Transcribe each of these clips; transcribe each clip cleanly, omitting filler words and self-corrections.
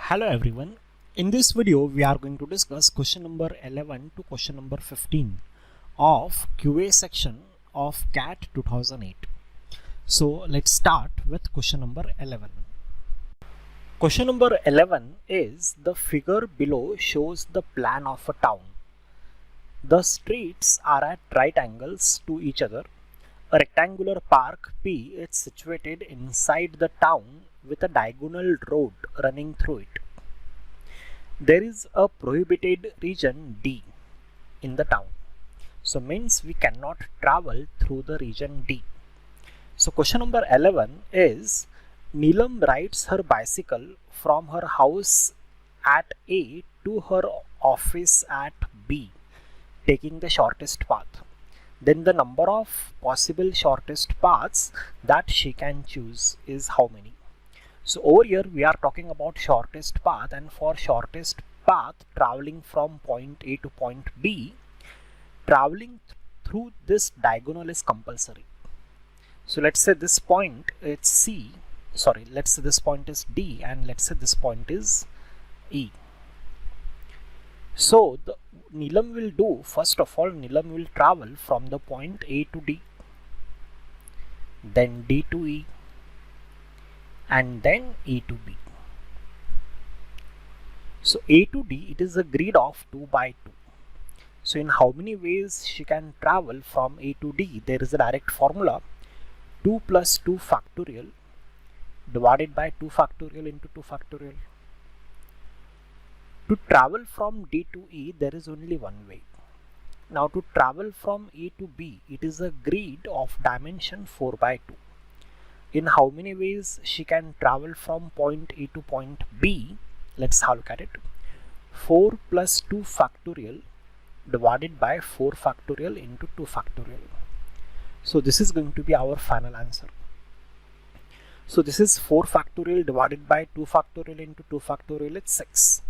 Hello everyone. In this video we are going to discuss question number 11 to question number 15 of QA section of CAT 2008. So let's start with question number 11. Question number 11 is the figure below shows the plan of a town. The streets are at right angles to each other. A rectangular park P is situated inside the town with a diagonal road running through it. There is a prohibited region D in the town. So means we cannot travel through the region D. So question number 11 is Neelam rides her bicycle from her house at A to her office at B, taking the shortest path. Then the number of possible shortest paths that she can choose is how many? So over here we are talking about shortest path, and for shortest path traveling from point A to point B, traveling through this diagonal is compulsory. So let's say this point is C, let's say this point is D, and let's say this point is E. So the Neelam will do, first of all, Neelam will travel from the point A to D, then D to E, and then E to B. So A to D, it is a grid of 2 by 2. So in how many ways she can travel from A to D? There is a direct formula, 2 plus 2 factorial divided by 2 factorial into 2 factorial. To travel from D to E, there is only one way. Now to travel from A to B, it is a grid of dimension 4 by 2. In how many ways she can travel from point A to point B? Let's have a look at it. 4 plus 2 factorial divided by 4 factorial into 2 factorial. So this is going to be our final answer. So this is 4 factorial divided by 2 factorial into 2 factorial, it's 6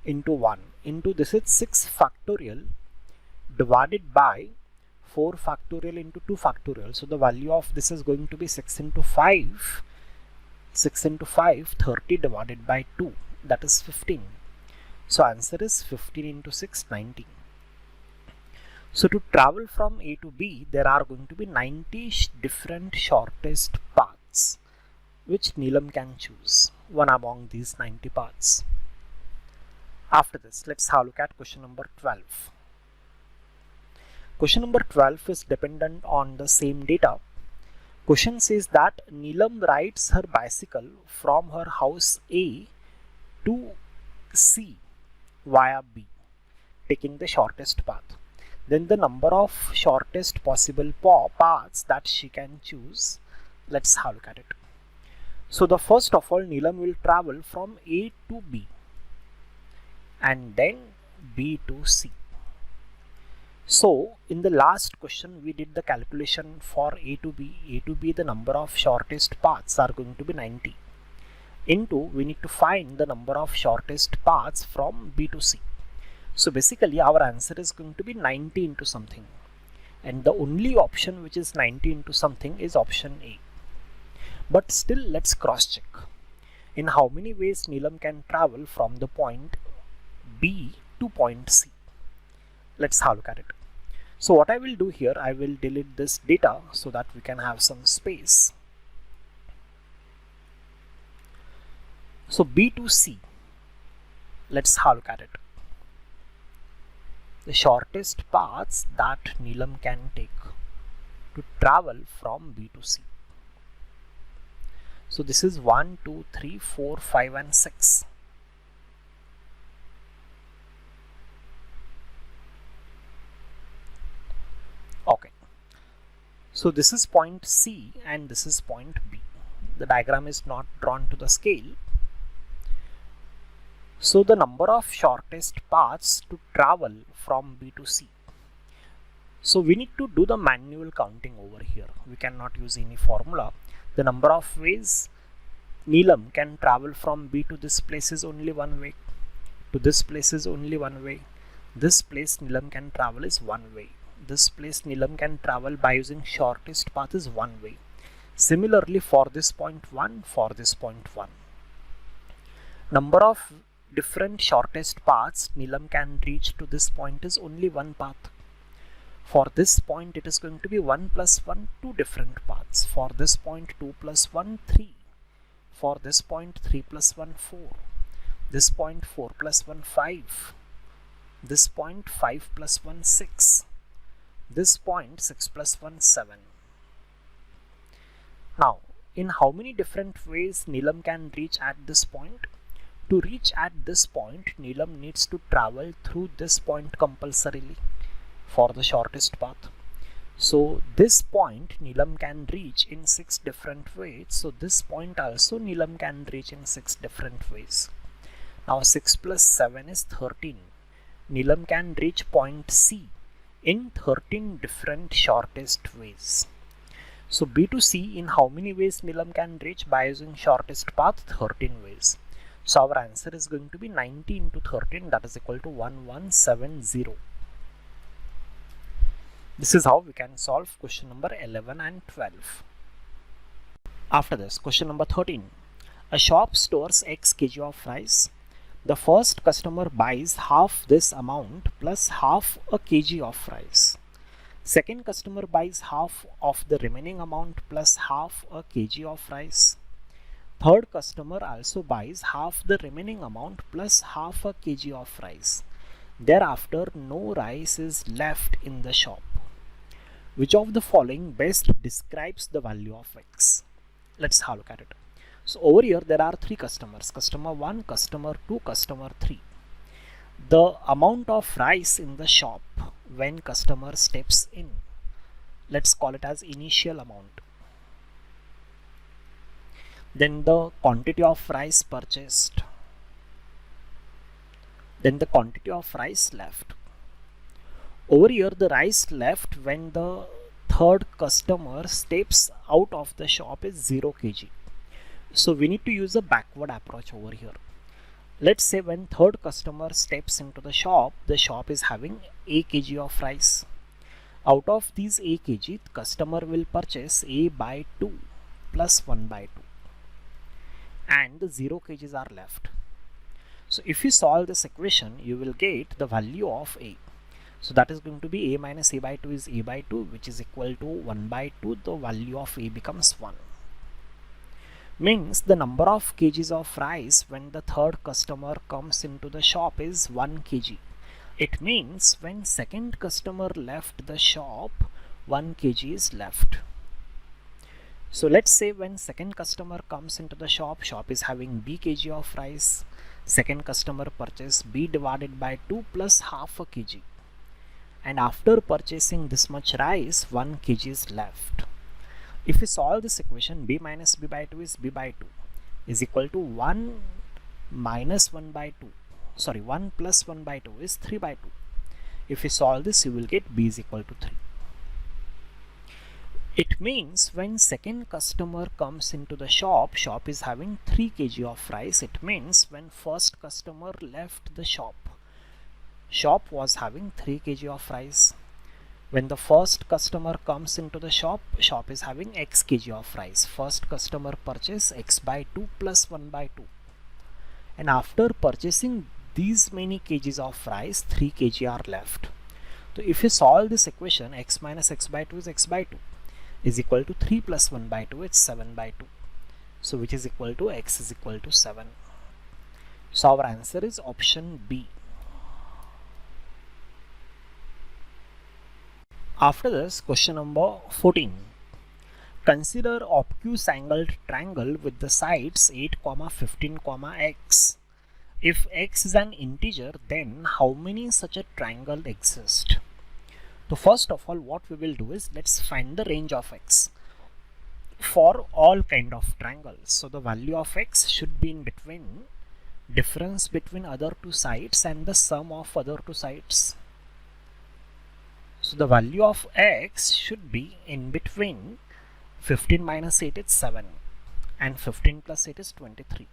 into 1 into this is 6 factorial divided by 4 factorial into 2 factorial. So the value of this is going to be 6 into 5, 30 divided by 2, that is 15. So answer is 15 into 6, 90. So to travel from A to B, there are going to be 90 different shortest paths which Neelam can choose, one among these 90 paths. After this, let's have a look at question number 12. Question number 12 is dependent on the same data. Question says that Neelam rides her bicycle from her house A to C via B, taking the shortest path. Then the number of shortest possible paths that she can choose, let's have a look at it. So the first of all, Neelam will travel from A to B and then B to C. So in the last question we did the calculation for A to B. A to B, the number of shortest paths are going to be 90 into we need to find the number of shortest paths from B to C. So basically our answer is going to be 90 into something, and the only option which is 90 into something is option A. But still let's cross check. In how many ways Neelam can travel from the point B to point C? Let's have a look at it. So what I will do here, I will delete this data so that we can have some space. So B to C, let's have a look at it. The shortest paths that Neelam can take to travel from B to C. So this is 1, 2, 3, 4, 5 and 6. Okay, so this is point C and this is point B. The diagram is not drawn to the scale. So the number of shortest paths to travel from B to C. So we need to do the manual counting over here. We cannot use any formula. The number of ways Neelam can travel from B to this place is only one way. To this place is only one way. This place Neelam can travel is one way. This place Neelam can travel by using shortest path is one way. Similarly for this point 1, for this point 1. Number of different shortest paths Neelam can reach to this point is only one path. For this point it is going to be 1 plus 1, 2 different paths. For this point 2 plus 1, 3. For this point 3 plus 1, 4. This point 4 plus 1, 5. This point 5 plus 1, 6. This point 6 plus 1, 7. Now, in how many different ways Neelam can reach at this point? To reach at this point, Neelam needs to travel through this point compulsorily for the shortest path. So this point Neelam can reach in 6 different ways. So this point also Neelam can reach in 6 different ways. Now 6 plus 7 is 13. Neelam can reach point C in 13 different shortest ways. So B to C, in how many ways Neelam can reach by using shortest path? 13 ways. So our answer is going to be 90 into 13, that is equal to 1170. This is how we can solve question number 11 and 12. After this, question number 13. A shop stores X kg of rice. The first customer buys half this amount plus half a kg of rice. Second customer buys half of the remaining amount plus half a kg of rice. Third customer also buys half the remaining amount plus half a kg of rice. Thereafter, no rice is left in the shop. Which of the following best describes the value of X? Let's have a look at it. So over here there are 3 customers. Customer 1, customer 2, customer 3. The amount of rice in the shop when customer steps in, let's call it as initial amount. Then the quantity of rice purchased. Then the quantity of rice left. Over here the rice left when the third customer steps out of the shop is 0 kg. So we need to use a backward approach over here. Let's say when third customer steps into the shop is having a kg of rice. Out of these a kg, the customer will purchase a by 2 plus 1 by 2. And the 0 kgs are left. So if you solve this equation, you will get the value of a. So that is going to be a minus a by 2 is a by 2, which is equal to 1 by 2. The value of a becomes 1. Means the number of kgs of rice when the third customer comes into the shop is 1 kg. It means when second customer left the shop, 1 kg is left. So let's say when second customer comes into the shop is having b kg of rice. Second customer purchase b divided by 2 plus half a kg. And after purchasing this much rice, 1 kg is left. If we solve this equation, b minus b by 2 is b by 2 is equal to 1 minus 1 by 2. Sorry, 1 plus 1 by 2 is 3 by 2. If we solve this, you will get b is equal to 3. It means when second customer comes into the shop is having 3 kg of rice. It means when first customer left the shop was having 3 kg of rice. When the first customer comes into the shop is having x kg of rice. First customer purchase x by 2 plus 1 by 2. And after purchasing these many kgs of rice, 3 kg are left. So if you solve this equation, x minus x by 2 is x by 2 is equal to 3 plus 1 by 2, it's 7 by 2. So which is equal to x is equal to 7. So our answer is option B. After this, question number 14. Consider obtuse angled triangle with the sides 8, 15, x. If x is an integer, then how many such a triangle exist? So first of all, what we will do is let's find the range of x for all kind of triangles. So the value of x should be in between difference between other two sides and the sum of other two sides. So the value of x should be in between 15 minus 8 is 7 and 15 plus 8 is 23.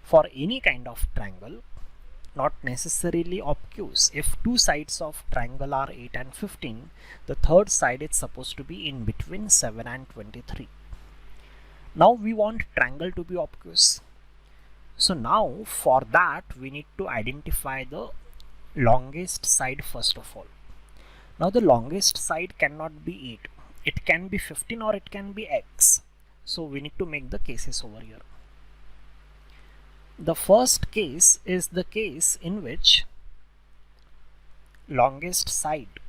For any kind of triangle, not necessarily obtuse, if two sides of triangle are 8 and 15, the third side is supposed to be in between 7 and 23. Now we want triangle to be obtuse. So now for that we need to identify the longest side first of all. Now the longest side cannot be 8. It can be 15 or it can be x. So we need to make the cases over here. The first case is the case in which longest side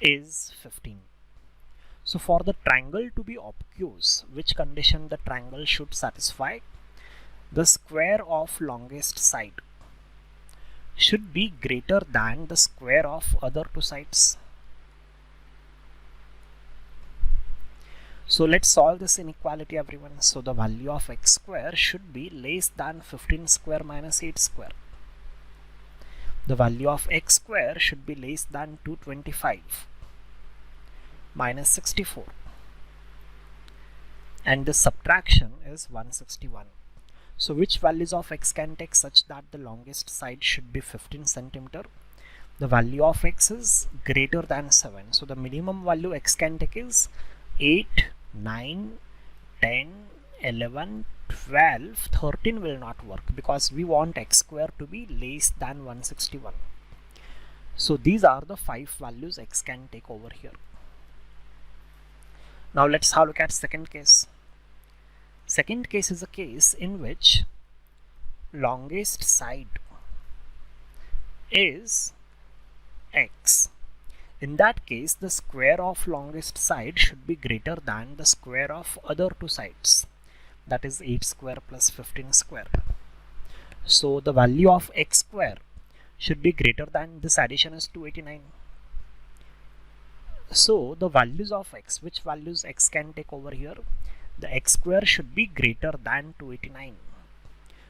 is 15. So for the triangle to be obtuse, which condition the triangle should satisfy? The square of longest side should be greater than the square of other two sides. So let's solve this inequality, everyone. So the value of x square should be less than 15 square minus 8 square. The value of x square should be less than 225 minus 64. And the subtraction is 161. So which values of x can take such that the longest side should be 15 centimeter? The value of x is greater than 7. So the minimum value x can take is 8, 9, 10, 11, 12, 13 will not work because we want x square to be less than 161. So these are the 5 values x can take over here. Now let's have a look at second case. Second case is a case in which longest side is x. In that case, the square of longest side should be greater than the square of other two sides, that is 8 square plus 15 square. So the value of x square should be greater than, this addition is 289. So the values of x, which values x can take over here? The x square should be greater than 289.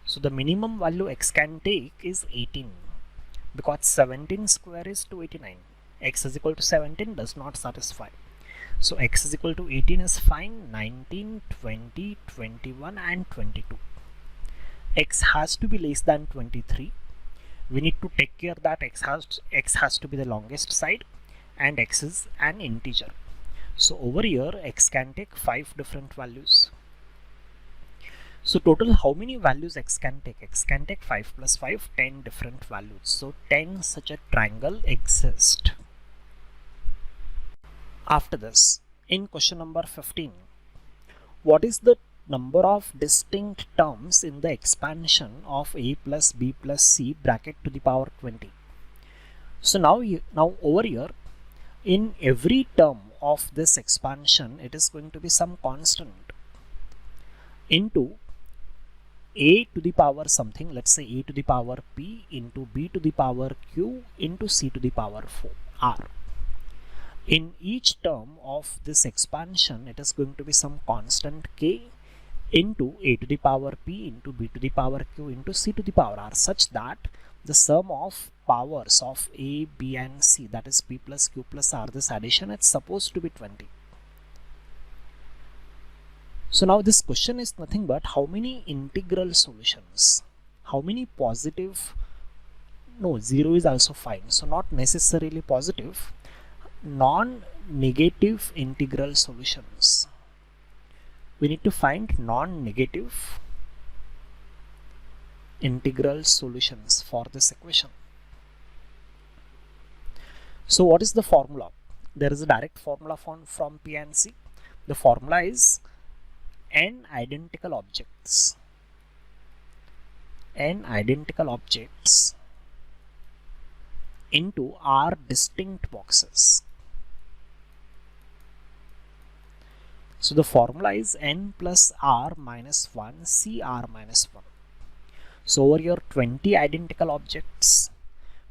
So the minimum value x can take is 18 because 17 square is 289. X is equal to 17 does not satisfy. So x is equal to 18 is fine, 19, 20, 21 and 22. X has to be less than 23. We need to take care that x has to be the longest side and x is an integer. So over here x can take 5 different values. So total how many values x can take? X can take 5 plus 5, 10 different values. So 10 such a triangle exist. After this, in question number 15, what is the number of distinct terms in the expansion of a plus b plus c bracket to the power 20? So now over here, in every term of this expansion, it is going to be some constant into a to the power something, let's say a to the power p into b to the power q into c to the power 4 r. In each term of this expansion, it is going to be some constant k into a to the power p into b to the power q into c to the power r, such that the sum of powers of a, b and c, that is p plus q plus r, this addition is supposed to be 20. So now this question is nothing but how many integral solutions, how many positive, no, 0 is also fine, so not necessarily positive, non-negative integral solutions. We need to find non-negative integral solutions for this equation. So what is the formula? There is a direct formula from P and C. The formula is n identical objects into r distinct boxes. So the formula is n plus r minus 1 cr minus 1. So over here 20 identical objects,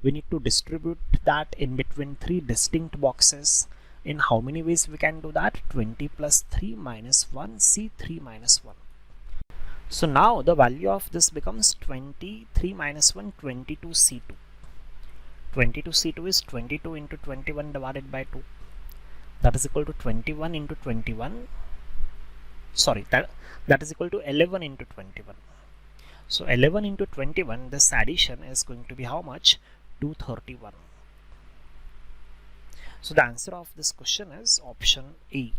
we need to distribute that in between 3 distinct boxes. In how many ways we can do that? 20 plus 3 minus 1 c3 minus 1. So now the value of this becomes 23 minus 1, 22 c2. 22 c2 is 22 into 21 divided by 2. That is equal to 21 into 21. Sorry, that is equal to 11 into 21. So 11 into 21, this addition is going to be how much? 231. So the answer of this question is option A.